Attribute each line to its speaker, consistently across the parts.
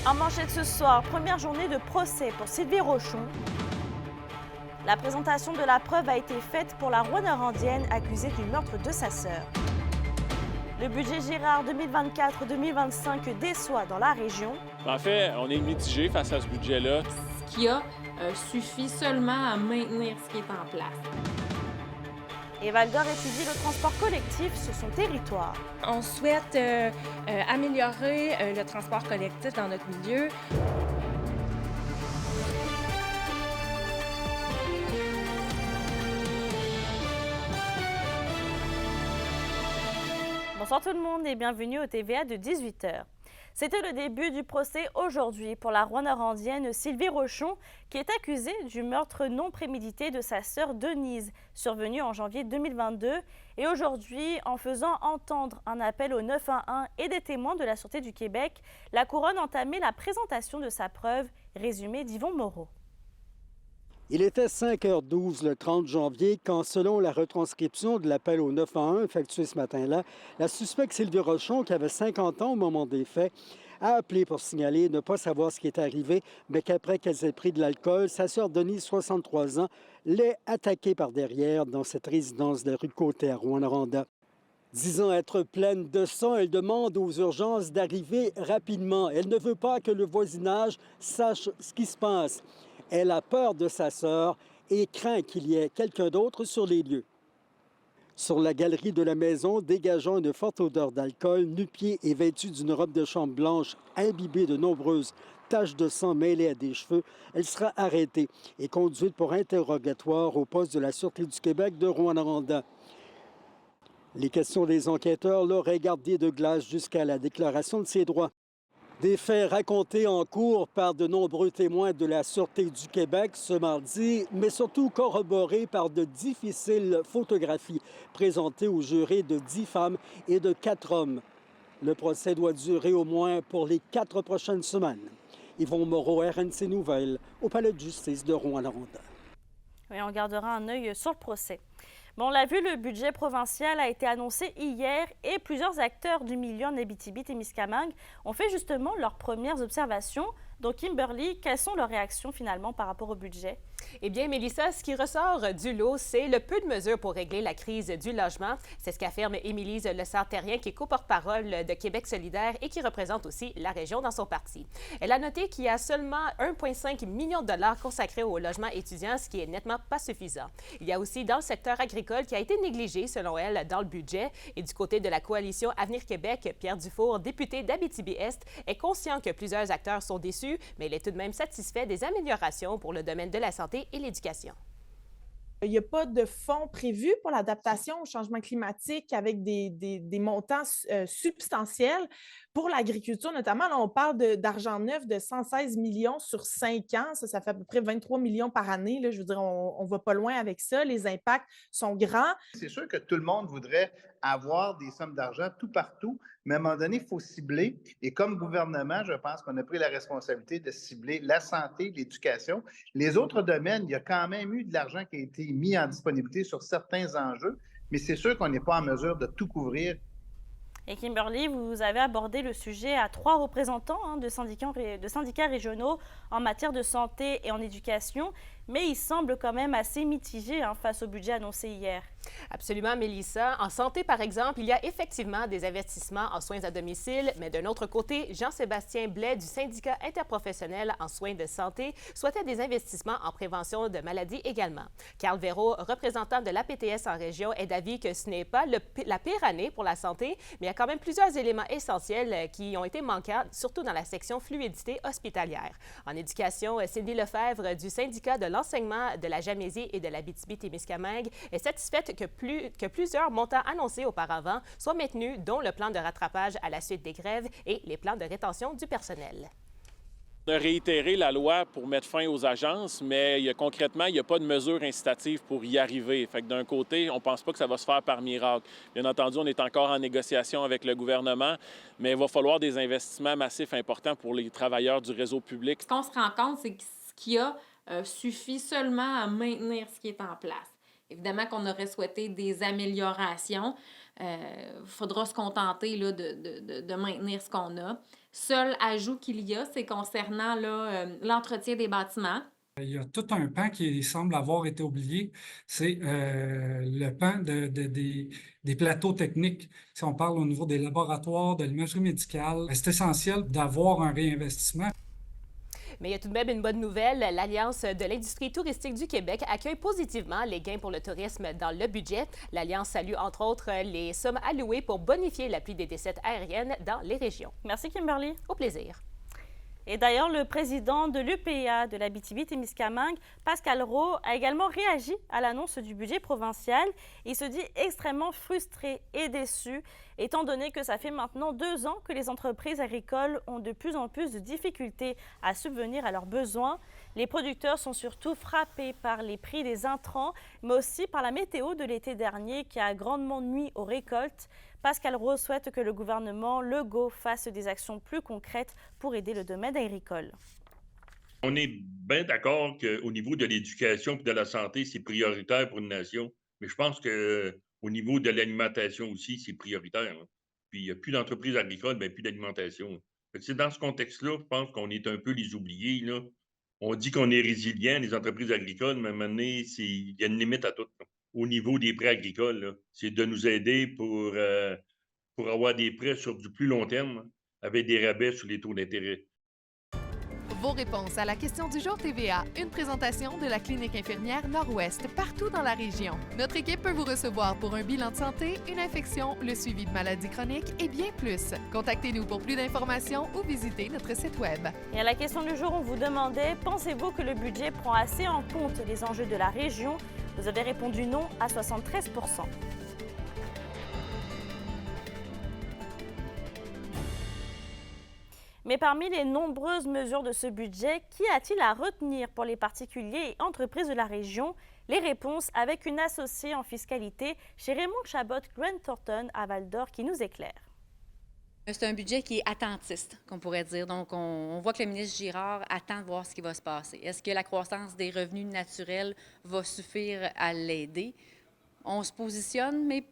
Speaker 1: En manchette ce soir, première journée de procès pour Sylvie Rochon. La présentation de la preuve a été faite pour la Rouyn-Norandienne accusée du meurtre de sa sœur. Le budget Girard 2024-2025 déçoit dans la région.
Speaker 2: En fait, on est mitigé face à ce budget-là.
Speaker 3: Ce qui a suffit seulement à maintenir ce qui est en place.
Speaker 1: Et Val-d'Or étudie le transport collectif sur son territoire.
Speaker 4: On souhaite améliorer le transport collectif dans notre milieu.
Speaker 1: Bonsoir tout le monde et bienvenue au TVA de 18h. C'était le début du procès aujourd'hui pour la Rouyn-Norandienne Sylvie Rochon, qui est accusée du meurtre non prémédité de sa sœur Denise, survenu en janvier 2022. Et aujourd'hui, en faisant entendre un appel au 911 et des témoins de la Sûreté du Québec, la Couronne entamait la présentation de sa preuve, résumé d'Yvon Moreau.
Speaker 5: Il était 5h12 le 30 janvier quand, selon la retranscription de l'appel au 911 effectué ce matin-là, la suspecte Sylvie Rochon, qui avait 50 ans au moment des faits, a appelé pour signaler ne pas savoir ce qui est arrivé, mais qu'après qu'elle ait pris de l'alcool, sa sœur Denise, 63 ans, l'ait attaquée par derrière dans cette résidence de la rue Côté à Rouyn-Noranda. Disant être pleine de sang, elle demande aux urgences d'arriver rapidement. Elle ne veut pas que le voisinage sache ce qui se passe. Elle a peur de sa sœur et craint qu'il y ait quelqu'un d'autre sur les lieux. Sur la galerie de la maison, dégageant une forte odeur d'alcool, nu-pieds et vêtue d'une robe de chambre blanche imbibée de nombreuses taches de sang mêlées à des cheveux, elle sera arrêtée et conduite pour interrogatoire au poste de la Sûreté du Québec de Rouyn-Noranda. Les questions des enquêteurs l'auraient gardée de glace jusqu'à la déclaration de ses droits. Des faits racontés en cours par de nombreux témoins de la Sûreté du Québec ce mardi, mais surtout corroborés par de difficiles photographies présentées aux jurés de 10 femmes et de 4 hommes. Le procès doit durer au moins pour les 4 prochaines semaines. Yvon Moreau, RNC Nouvelles, au Palais de justice de Rouyn-Noranda.
Speaker 1: Oui, on gardera un œil sur le procès. Bon, on l'a vu, le budget provincial a été annoncé hier et plusieurs acteurs du milieu en Abitibi-Témiscamingue ont fait justement leurs premières observations. Donc, Kimberly, quelles sont leurs réactions finalement par rapport au budget?
Speaker 6: Eh bien, Mélissa, ce qui ressort du lot, c'est le peu de mesures pour régler la crise du logement. C'est ce qu'affirme Émilise Lessard-Terrien, qui est co-porte-parole de Québec solidaire et qui représente aussi la région dans son parti. Elle a noté qu'il y a seulement 1,5 million de dollars consacrés au logement étudiant, ce qui est nettement pas suffisant. Il y a aussi dans le secteur agricole qui a été négligé, selon elle, dans le budget. Et du côté de la coalition Avenir Québec, Pierre Dufour, député d'Abitibi-Est, est conscient que plusieurs acteurs sont déçus, mais il est tout de même satisfait des améliorations pour le domaine de la santé et l'éducation.
Speaker 7: Il n'y a pas de fonds prévus pour l'adaptation au changement climatique avec des montants substantiels. Pour l'agriculture, notamment, là, on parle d'argent neuf de 116 millions sur 5 ans. Ça fait à peu près 23 millions par année. Là. Je veux dire, on ne va pas loin avec ça. Les impacts sont grands.
Speaker 8: C'est sûr que tout le monde voudrait avoir des sommes d'argent tout partout, mais à un moment donné, il faut cibler. Et comme gouvernement, je pense qu'on a pris la responsabilité de cibler la santé, l'éducation. Les autres domaines, il y a quand même eu de l'argent qui a été mis en disponibilité sur certains enjeux, mais c'est sûr qu'on n'est pas en mesure de tout couvrir.
Speaker 1: Et Kimberly, vous avez abordé le sujet à 3 représentants de syndicats régionaux en matière de santé et en éducation, mais ils semblent quand même assez mitigés face au budget annoncé hier.
Speaker 6: Absolument, Mélissa. En santé, par exemple, il y a effectivement des investissements en soins à domicile, mais d'un autre côté, Jean-Sébastien Blais du syndicat interprofessionnel en soins de santé souhaitait des investissements en prévention de maladies également. Carl Véraud, représentant de l'APTS en région, est d'avis que ce n'est pas la pire année pour la santé, mais il y a quand même plusieurs éléments essentiels qui ont été manquants, surtout dans la section fluidité hospitalière. En éducation, Cindy Lefebvre du syndicat de l'enseignement de la Jamésie et de l'Abitibi-Témiscamingue est satisfaite que plusieurs montants annoncés auparavant soient maintenus, dont le plan de rattrapage à la suite des grèves et les plans de rétention du personnel.
Speaker 2: On a réitéré la loi pour mettre fin aux agences, mais concrètement, il n'y a pas de mesures incitatives pour y arriver. Fait que d'un côté, on ne pense pas que ça va se faire par miracle. Bien entendu, on est encore en négociation avec le gouvernement, mais il va falloir des investissements massifs importants pour les travailleurs du réseau public.
Speaker 3: Ce qu'on se rend compte, c'est que ce qui a suffit seulement à maintenir ce qui est en place. Évidemment qu'on aurait souhaité des améliorations. Il faudra se contenter là, de maintenir ce qu'on a. seul ajout qu'il y a, c'est concernant l'entretien des bâtiments.
Speaker 9: Il y a tout un pan qui semble avoir été oublié, c'est le pan des plateaux techniques. Si on parle au niveau des laboratoires, de l'imagerie médicale, c'est essentiel d'avoir un réinvestissement.
Speaker 6: Mais il y a tout de même une bonne nouvelle. L'Alliance de l'industrie touristique du Québec accueille positivement les gains pour le tourisme dans le budget. L'Alliance salue entre autres les sommes allouées pour bonifier l'appui des dessertes aériennes dans les régions.
Speaker 1: Merci Kimberly.
Speaker 6: Au plaisir.
Speaker 1: Et d'ailleurs, le président de l'UPA de l'Abitibi-Témiscamingue, Pascal Roux, a également réagi à l'annonce du budget provincial. Il se dit extrêmement frustré et déçu, étant donné que ça fait maintenant 2 ans que les entreprises agricoles ont de plus en plus de difficultés à subvenir à leurs besoins. Les producteurs sont surtout frappés par les prix des intrants, mais aussi par la météo de l'été dernier qui a grandement nui aux récoltes. Pascal Roux souhaite que le gouvernement Legault fasse des actions plus concrètes pour aider le domaine agricole.
Speaker 10: On est bien d'accord qu'au niveau de l'éducation et de la santé, c'est prioritaire pour une nation. Mais je pense qu'au niveau de l'alimentation aussi, c'est prioritaire. Hein. Puis il n'y a plus d'entreprises agricoles, bien plus d'alimentation. C'est dans ce contexte-là, je pense qu'on est un peu les oubliés. Là. On dit qu'on est résilient, les entreprises agricoles, mais à un moment donné, il y a une limite à tout. Là. Au niveau des prêts agricoles, c'est de nous aider pour avoir des prêts sur du plus long terme avec des rabais sur les taux d'intérêt.
Speaker 11: Vos réponses à la question du jour TVA, une présentation de la Clinique infirmière Nord-Ouest partout dans la région. Notre équipe peut vous recevoir pour un bilan de santé, une infection, le suivi de maladies chroniques et bien plus. Contactez-nous pour plus d'informations ou visitez notre site Web.
Speaker 1: Et à la question du jour, on vous demandait, pensez-vous que le budget prend assez en compte les enjeux de la région? Vous avez répondu non à 73 %. Mais parmi les nombreuses mesures de ce budget, qu'y a-t-il à retenir pour les particuliers et entreprises de la région? Les réponses avec une associée en fiscalité chez Raymond Chabot Grant Thornton à Val-d'Or qui nous éclaire.
Speaker 12: C'est un budget qui est attentiste, qu'on pourrait dire. Donc, on voit que le ministre Girard attend de voir ce qui va se passer. Est-ce que la croissance des revenus naturels va suffire à l'aider? On se positionne, mais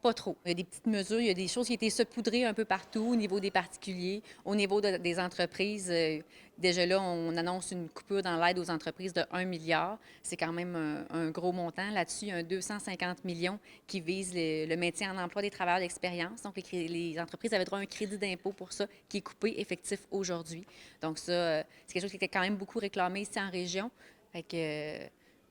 Speaker 12: pas trop. Il y a des petites mesures, il y a des choses qui ont été saupoudrées un peu partout au niveau des particuliers, au niveau des entreprises. Déjà là, on annonce une coupure dans l'aide aux entreprises de 1 milliard. C'est quand même un gros montant. Là-dessus, il y a un 250 millions qui vise le maintien en emploi des travailleurs d'expérience. Donc, les entreprises avaient droit à un crédit d'impôt pour ça qui est coupé effectif aujourd'hui. Donc, ça, c'est quelque chose qui était quand même beaucoup réclamé ici en région. Fait que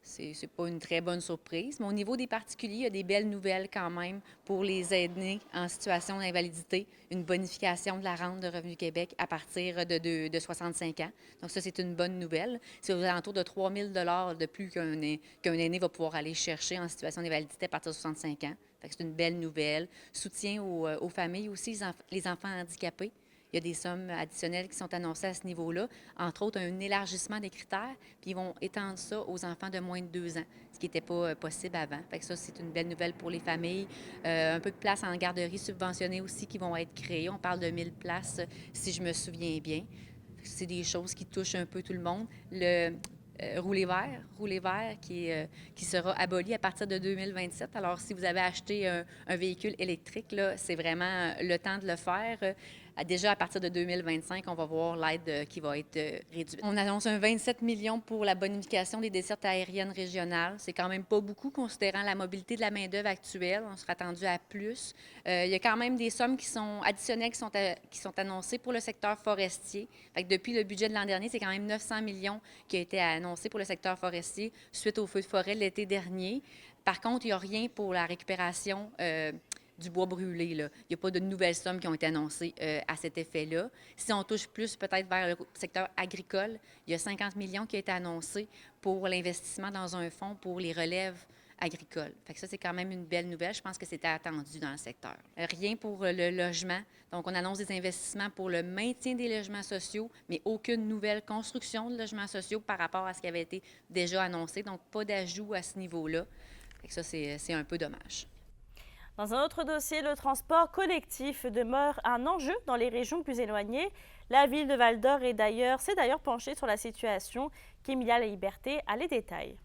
Speaker 12: c'est pas une très bonne surprise. Mais au niveau des particuliers, il y a des belles nouvelles quand même pour les aînés en situation d'invalidité. Une bonification de la rente de Revenu Québec à partir de 65 ans. Donc ça, c'est une bonne nouvelle. C'est aux alentours de 3 000 $ de plus qu'un aîné va pouvoir aller chercher en situation d'invalidité à partir de 65 ans. Fait que c'est une belle nouvelle. Soutien aux familles aussi, les enfants handicapés. Il y a des sommes additionnelles qui sont annoncées à ce niveau-là, entre autres un élargissement des critères, puis ils vont étendre ça aux enfants de moins de 2 ans, ce qui n'était pas possible avant. Fait que ça, c'est une belle nouvelle pour les familles. Un peu de places en garderie subventionnées aussi qui vont être créées. On parle de 1 000 places, si je me souviens bien. C'est des choses qui touchent un peu tout le monde. Le rouler vert qui sera aboli à partir de 2027. Alors, si vous avez acheté un véhicule électrique, là, c'est vraiment le temps de le faire. Déjà, à partir de 2025, on va voir l'aide qui va être réduite. On annonce un 27 millions pour la bonification des dessertes aériennes régionales. C'est quand même pas beaucoup, considérant la mobilité de la main-d'œuvre actuelle. On sera attendu à plus. Il y a quand même des sommes qui sont additionnelles qui sont annoncées pour le secteur forestier. Fait que depuis le budget de l'an dernier, c'est quand même 900 millions qui a été annoncé pour le secteur forestier suite aux feux de forêt l'été dernier. Par contre, il n'y a rien pour la récupération du bois brûlé. Là. Il n'y a pas de nouvelles sommes qui ont été annoncées à cet effet-là. Si on touche plus peut-être vers le secteur agricole, il y a 50 millions qui ont été annoncés pour l'investissement dans un fonds pour les relèves agricoles. Fait que ça, c'est quand même une belle nouvelle. Je pense que c'était attendu dans le secteur. Rien pour le logement. Donc, on annonce des investissements pour le maintien des logements sociaux, mais aucune nouvelle construction de logements sociaux par rapport à ce qui avait été déjà annoncé. Donc, pas d'ajout à ce niveau-là. Fait que ça, c'est un peu dommage.
Speaker 1: Dans un autre dossier, le transport collectif demeure un enjeu dans les régions plus éloignées. La ville de Val-d'Or s'est d'ailleurs penchée sur la situation. Kémilia La Liberté a les détails.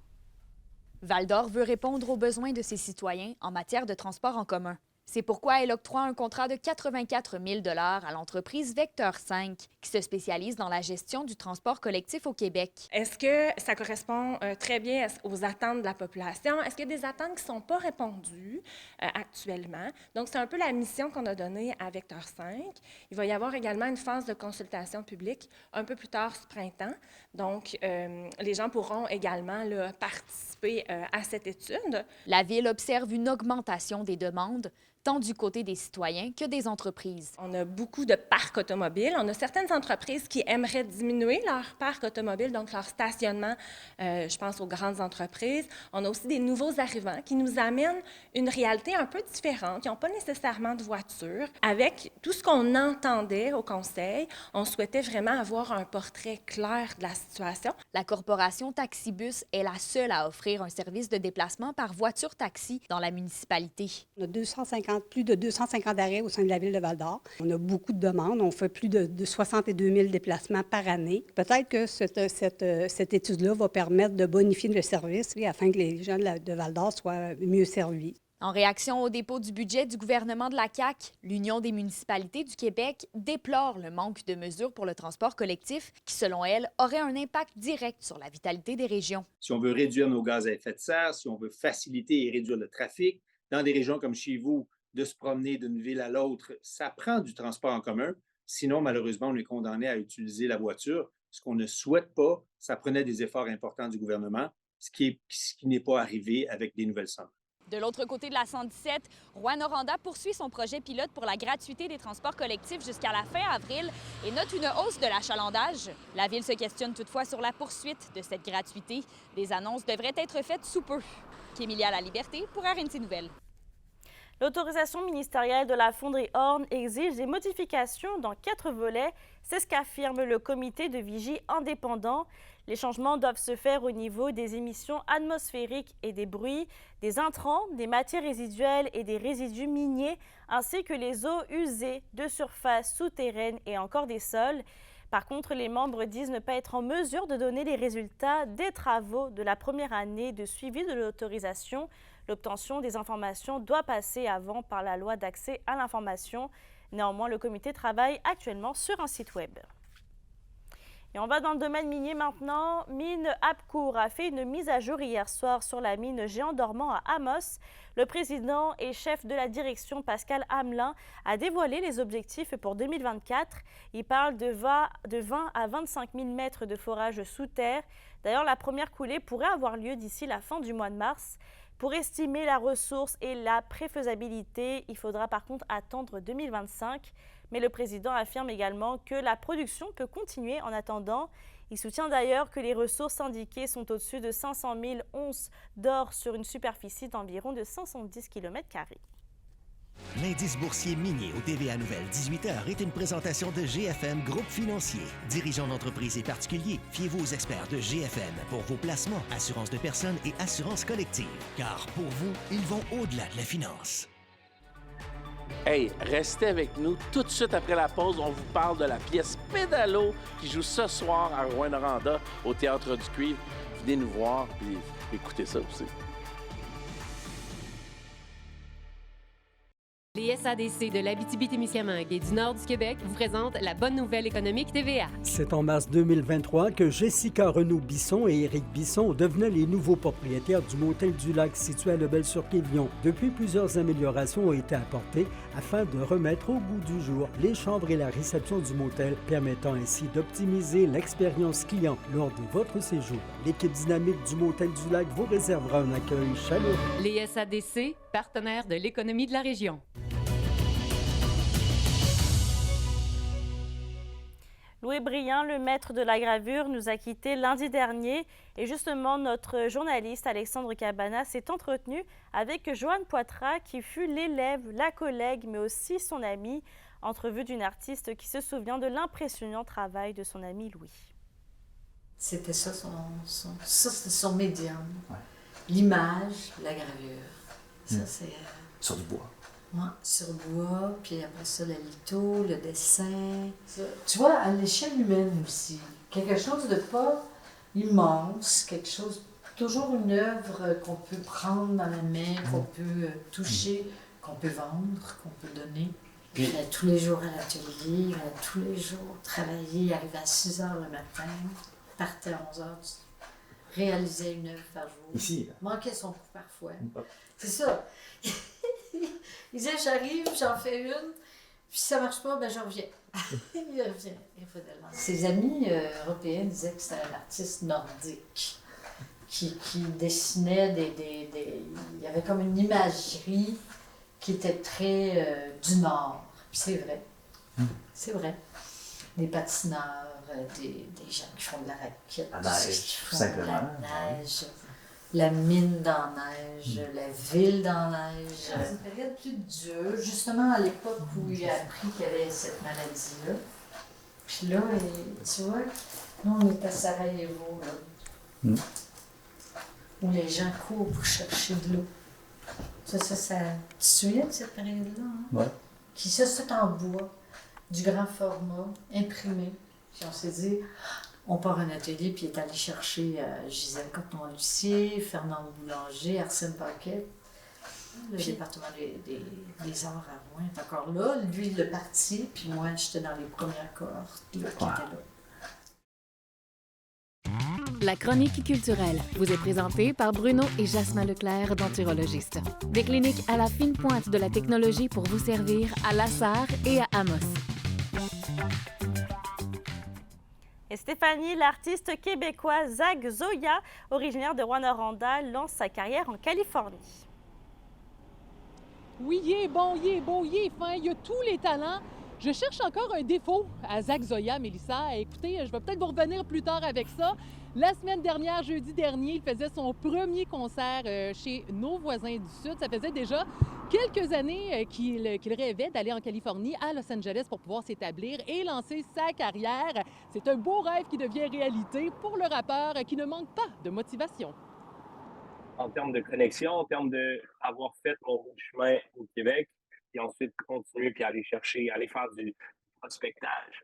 Speaker 13: Val-d'Or veut répondre aux besoins de ses citoyens en matière de transport en commun. C'est pourquoi elle octroie un contrat de 84 000 $ à l'entreprise Vecteur 5, qui se spécialise dans la gestion du transport collectif au Québec.
Speaker 4: Est-ce que ça correspond très bien aux attentes de la population? Est-ce qu'il y a des attentes qui ne sont pas répondues actuellement? Donc, c'est un peu la mission qu'on a donnée à Vecteur 5. Il va y avoir également une phase de consultation publique un peu plus tard ce printemps. Donc, les gens pourront également là, participer à cette étude.
Speaker 13: La Ville observe une augmentation des demandes, tant du côté des citoyens que des entreprises.
Speaker 4: On a beaucoup de parcs automobiles. On a certaines entreprises qui aimeraient diminuer leur parc automobile, donc leur stationnement, je pense aux grandes entreprises. On a aussi des nouveaux arrivants qui nous amènent une réalité un peu différente. Ils n'ont pas nécessairement de voiture. Avec tout ce qu'on entendait au Conseil, on souhaitait vraiment avoir un portrait clair de la situation.
Speaker 13: La corporation Taxibus est la seule à offrir un service de déplacement par voiture-taxi dans la municipalité.
Speaker 14: On a plus de 250 arrêts au sein de la Ville de Val-d'Or. On a beaucoup de demandes. On fait plus de 62 000 déplacements par année. Peut-être que cette étude-là va permettre de bonifier le service afin que les gens de Val-d'Or soient mieux servis.
Speaker 13: En réaction au dépôt du budget du gouvernement de la CAQ, l'Union des municipalités du Québec déplore le manque de mesures pour le transport collectif qui, selon elle, aurait un impact direct sur la vitalité des régions.
Speaker 15: Si on veut réduire nos gaz à effet de serre, si on veut faciliter et réduire le trafic, dans des régions comme chez vous, de se promener d'une ville à l'autre, ça prend du transport en commun. Sinon, malheureusement, on est condamné à utiliser la voiture. Ce qu'on ne souhaite pas, ça prenait des efforts importants du gouvernement, ce qui n'est pas arrivé avec des nouvelles sommes.
Speaker 13: De l'autre côté de la 117, Rouyn-Noranda poursuit son projet pilote pour la gratuité des transports collectifs jusqu'à la fin avril et note une hausse de l'achalandage. La Ville se questionne toutefois sur la poursuite de cette gratuité. Des annonces devraient être faites sous peu. Kémilia La Liberté pour RNC Nouvelles.
Speaker 1: L'autorisation ministérielle de la fonderie Horn exige des modifications dans 4 volets. C'est ce qu'affirme le comité de vigie indépendant. Les changements doivent se faire au niveau des émissions atmosphériques et des bruits, des intrants, des matières résiduelles et des résidus miniers, ainsi que les eaux usées de surface souterraine et encore des sols. Par contre, les membres disent ne pas être en mesure de donner les résultats des travaux de la première année de suivi de l'autorisation. L'obtention des informations doit passer avant par la loi d'accès à l'information. Néanmoins, le comité travaille actuellement sur un site web. Et on va dans le domaine minier maintenant. Mine Apcour a fait une mise à jour hier soir sur la mine Géant Dormant à Amos. Le président et chef de la direction, Pascal Hamelin, a dévoilé les objectifs pour 2024. Il parle de 20 à 25 000 mètres de forage sous terre. D'ailleurs, la première coulée pourrait avoir lieu d'ici la fin du mois de mars. Pour estimer la ressource et la préfaisabilité, il faudra par contre attendre 2025. Mais le président affirme également que la production peut continuer en attendant. Il soutient d'ailleurs que les ressources indiquées sont au-dessus de 500 000 onces d'or sur une superficie d'environ de 510 km².
Speaker 16: L'indice boursier minier au TVA Nouvelle 18h est une présentation de GFM Groupe Financier. Dirigeants d'entreprises et particuliers, fiez-vous aux experts de GFM pour vos placements, assurances de personnes et assurances collectives. Car pour vous, ils vont au-delà de la finance.
Speaker 17: Hey, restez avec nous. Tout de suite après la pause, on vous parle de la pièce Pédalo qui joue ce soir à Rouyn-Noranda au Théâtre du Cuivre. Venez nous voir et écoutez ça aussi.
Speaker 18: Les SADC de l'Abitibi-Témiscamingue et du nord du Québec vous présentent la bonne nouvelle économique TVA.
Speaker 5: C'est en mars 2023 que Jessica Renaud-Bisson et Éric Bisson devenaient les nouveaux propriétaires du motel du Lac situé à Lebel-sur-Quévillon. Depuis, plusieurs améliorations ont été apportées afin de remettre au goût du jour les chambres et la réception du motel, permettant ainsi d'optimiser l'expérience client lors de votre séjour. L'équipe dynamique du motel du Lac vous réservera un accueil chaleureux.
Speaker 18: Les SADC, partenaires de l'économie de la région.
Speaker 1: Louis Briand, le maître de la gravure, nous a quittés lundi dernier. Et justement, notre journaliste Alexandre Cabana s'est entretenu avec Joanne Poitras, qui fut l'élève, la collègue, mais aussi son amie. Entrevue d'une artiste qui se souvient de l'impressionnant travail de son ami Louis.
Speaker 19: C'était ça c'était son médium. Ouais. L'image, la gravure. Ça, c'est...
Speaker 20: Sur du bois.
Speaker 19: Ouais, sur bois, puis après ça, le litho, le dessin. Ça. Tu vois, à l'échelle humaine aussi, quelque chose de pas immense, quelque chose, toujours une œuvre qu'on peut prendre dans la main, qu'on peut toucher, qu'on peut vendre, qu'on peut donner. Puis il allait tous les jours à l'atelier, il allait tous les jours travailler, il arrivait à 6 h le matin, partait à 11 h, réalisait une œuvre par jour.
Speaker 20: Ici, là.
Speaker 19: Manquait son coup parfois. C'est ça. Il disait, j'arrive, j'en fais une, puis si ça marche pas, ben j'en reviens. Il revient. Ses amis européens disaient que c'était un artiste nordique qui dessinait il y avait comme une imagerie qui était très du Nord. Puis c'est vrai. C'est vrai. Des patineurs, des gens qui font de la raquette,
Speaker 20: La neige,
Speaker 19: qui
Speaker 20: tout
Speaker 19: font
Speaker 20: simplement.
Speaker 19: de la neige, la mine dans la neige, la ville dans la neige. C'est une période plus dure, justement à l'époque où il a appris qu'il y avait cette maladie-là. Puis là, tu vois, nous on est à Sarajevo, là, où les gens courent pour chercher de l'eau. Ça, tu te souviens de cette période-là? Hein?
Speaker 20: Oui.
Speaker 19: Qui ça, c'est en bois, du grand format, imprimé. Puis on s'est dit, on part à un atelier, puis il est allé chercher Gisèle Coton-Lucier, Fernand Boulanger, Arsène Paquet. Le département des arts à Rouen est encore là. Lui, il est parti, puis moi, j'étais dans les premières cohortes là, qui étaient là.
Speaker 21: La chronique culturelle vous est présentée par Bruno et Jasmin Leclerc, denturologistes. Des cliniques à la fine pointe de la technologie pour vous servir à Lassar et à Amos.
Speaker 1: Et Stéphanie, l'artiste québécoise Zach Zoya, originaire de Rwanda, lance sa carrière en Californie.
Speaker 22: Oui, il est bon, il est beau, il est fin, il a tous les talents. Je cherche encore un défaut à Zach Zoya, Mélissa. Écoutez, je vais peut-être vous revenir plus tard avec ça. La semaine dernière, jeudi dernier, il faisait son premier concert chez nos voisins du Sud. Ça faisait déjà quelques années qu'il rêvait d'aller en Californie, à Los Angeles, pour pouvoir s'établir et lancer sa carrière. C'est un beau rêve qui devient réalité pour le rappeur qui ne manque pas de motivation.
Speaker 23: En termes de connexion, en termes d'avoir fait mon bout de chemin au Québec, puis ensuite continuer puis aller faire du prospectage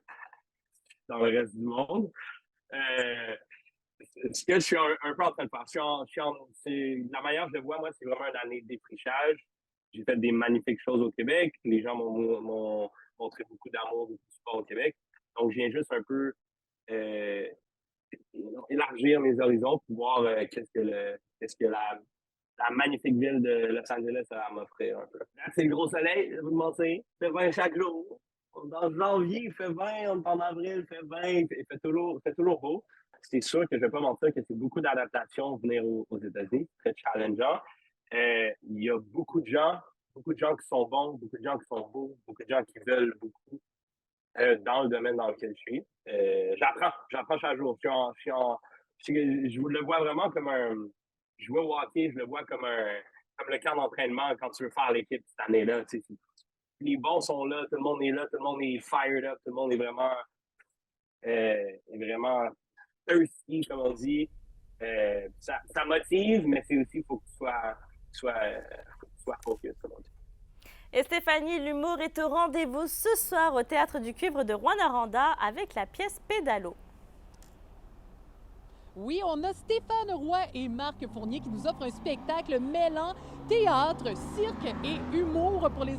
Speaker 23: dans le reste du monde. Ce que je suis un peu en train de faire, la manière que je le vois, moi, c'est vraiment une année de défrichage. J'ai fait des magnifiques choses au Québec. Les gens m'ont montré beaucoup d'amour, beaucoup de support au Québec. Donc, je viens juste un peu élargir mes horizons pour voir qu'est-ce que la magnifique ville de Los Angeles a à m'offrir un peu. Là, c'est le gros soleil, vous demandez, il fait 20 chaque jour. Dans janvier, il fait 20, on est en avril, il fait 20, il fait toujours beau. C'est sûr que je ne vais pas mentir que c'est beaucoup d'adaptation venir aux États-Unis, très challengeant. Il y a beaucoup de gens qui sont bons, beaucoup de gens qui sont beaux, beaucoup de gens qui veulent beaucoup dans le domaine dans lequel je suis. J'apprends chaque jour. Je le vois vraiment comme je vois au hockey, je le vois comme le camp d'entraînement quand tu veux faire l'équipe cette année-là. Les bons sont là, tout le monde est là, tout le monde est fired up, tout le monde est vraiment thirsty, comme on dit. Ça motive, mais c'est aussi, il faut que tu sois focus, comme on dit.
Speaker 1: Et Stéphanie, l'humour est au rendez-vous ce soir au Théâtre du Cuivre de Rwanda avec la pièce Pédalo.
Speaker 22: Oui, on a Stéphane Roy et Marc Fournier qui nous offrent un spectacle mêlant théâtre, cirque et humour pour les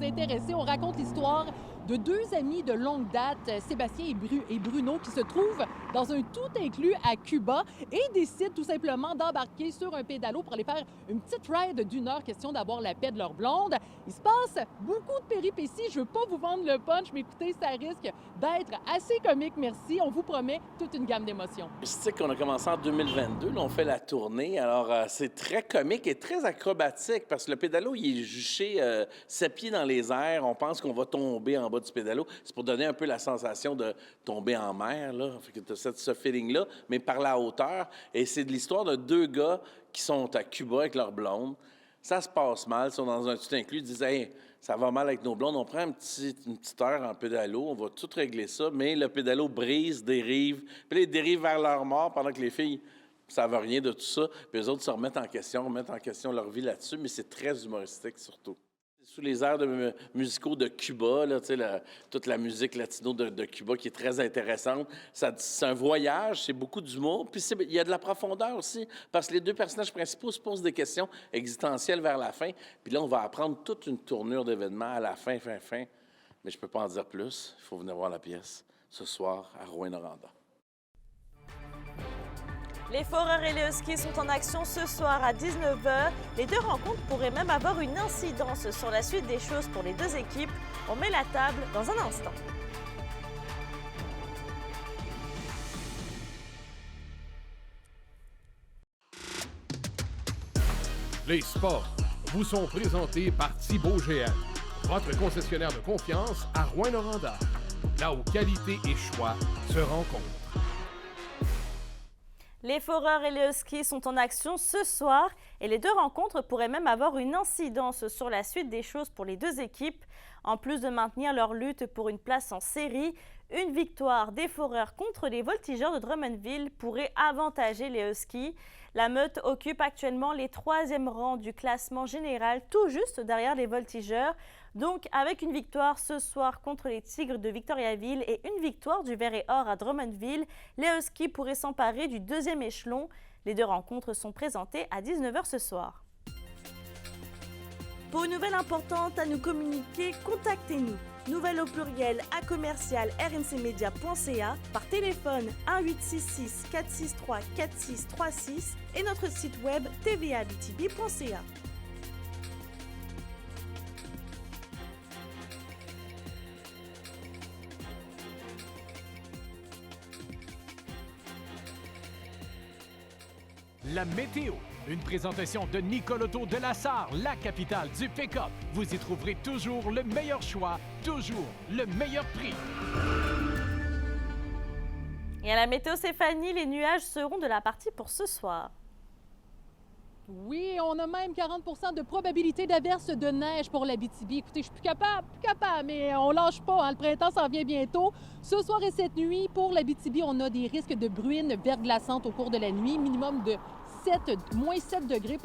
Speaker 22: intéressés. On raconte l'histoire de deux amis de longue date, Sébastien et Bruno, qui se trouvent dans un tout inclus à Cuba et décident tout simplement d'embarquer sur un pédalo pour aller faire une petite ride d'1 heure, question d'avoir la paix de leur blonde. Il se passe beaucoup de péripéties. Je veux pas vous vendre le punch, mais écoutez, ça risque d'être assez comique, merci. On vous promet toute une gamme d'émotions.
Speaker 17: C'est qu'on a commencé en 2022, là, on fait la tournée. Alors, c'est très comique et très acrobatique parce que le pédalo, il est juché 7 pieds dans les airs. On pense qu'on va tomber en bas du pédalo. C'est pour donner un peu la sensation de tomber en mer, là. Fait que tu as ce feeling-là, mais par la hauteur. Et c'est de l'histoire de deux gars qui sont à Cuba avec leur blonde. Ça se passe mal. Ils sont dans un tout inclus. Ils disent « Hey, ça va mal avec nos blondes. On prend une petite heure en pédalo. On va tout régler ça. » Mais le pédalo brise, dérive. Puis là, ils dérivent vers leur mort pendant que les filles ne savent rien de tout ça. Puis eux autres se remettent en question leur vie là-dessus. Mais c'est très humoristique surtout. Sous les airs musicaux de Cuba, là, toute la musique latino de Cuba qui est très intéressante. C'est un voyage, c'est beaucoup d'humour, puis il y a de la profondeur aussi, parce que les deux personnages principaux se posent des questions existentielles vers la fin, puis là, on va apprendre toute une tournure d'événements à la fin, mais je ne peux pas en dire plus. Il faut venir voir la pièce ce soir à Rouyn-Noranda.
Speaker 1: Les Foreurs et les Huskies sont en action ce soir à 19h. Les deux rencontres pourraient même avoir une incidence sur la suite des choses pour les deux équipes. On met la table dans un instant.
Speaker 7: Les sports vous sont présentés par Thibaut GM, votre concessionnaire de confiance à Rouyn-Noranda, là où qualité et choix se rencontrent.
Speaker 1: Les Foreurs et les Huskies sont en action ce soir et les deux rencontres pourraient même avoir une incidence sur la suite des choses pour les deux équipes. En plus de maintenir leur lutte pour une place en série, une victoire des Foreurs contre les Voltigeurs de Drummondville pourrait avantager les Huskies. La Meute occupe actuellement les 3e rangs du classement général, tout juste derrière les Voltigeurs. Donc, avec une victoire ce soir contre les Tigres de Victoriaville et une victoire du Vert et Or à Drummondville, les Huskies pourraient s'emparer du 2e échelon. Les deux rencontres sont présentées à 19h ce soir. Pour une nouvelle importante à nous communiquer, contactez-nous. Nouvelle au pluriel à commercial rncmedia.ca, par téléphone 1-866 463 4636 et notre site web tvabtb.ca.
Speaker 8: La météo, une présentation de Nicole Auto de la Sarre, la capitale du pick-up. Vous y trouverez toujours le meilleur choix, toujours le meilleur prix.
Speaker 1: Et à la météo Stéphanie, les nuages seront de la partie pour ce soir.
Speaker 22: Oui, on a même 40 de probabilité d'averse de neige pour l'Abitibi. Écoutez, je suis plus capable, mais on lâche pas. Hein. Le printemps s'en vient bientôt. Ce soir et cette nuit, pour l'Abitibi, on a des risques de bruines verglaçantes au cours de la nuit, minimum de moins 7 degrés,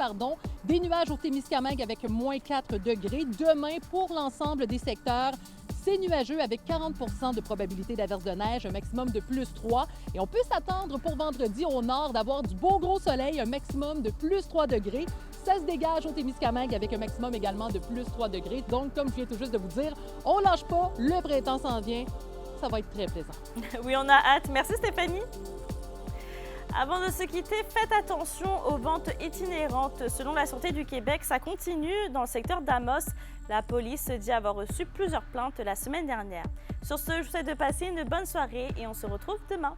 Speaker 22: des nuages au Témiscamingue avec moins 4 degrés. Demain, pour l'ensemble des secteurs, c'est nuageux avec 40 de probabilité d'averse de neige, un maximum de plus 3. Et on peut s'attendre pour vendredi au nord d'avoir du beau gros soleil, un maximum de plus 3 degrés. Ça se dégage au Témiscamingue avec un maximum également de plus 3 degrés. Donc, comme je viens tout juste de vous dire, on lâche pas, le printemps s'en vient. Ça va être très plaisant.
Speaker 1: Oui, on a hâte. Merci Stéphanie. Avant de se quitter, faites attention aux ventes itinérantes. Selon la Sûreté du Québec, ça continue dans le secteur d'Amos. La police dit avoir reçu plusieurs plaintes la semaine dernière. Sur ce, je vous souhaite de passer une bonne soirée et on se retrouve demain.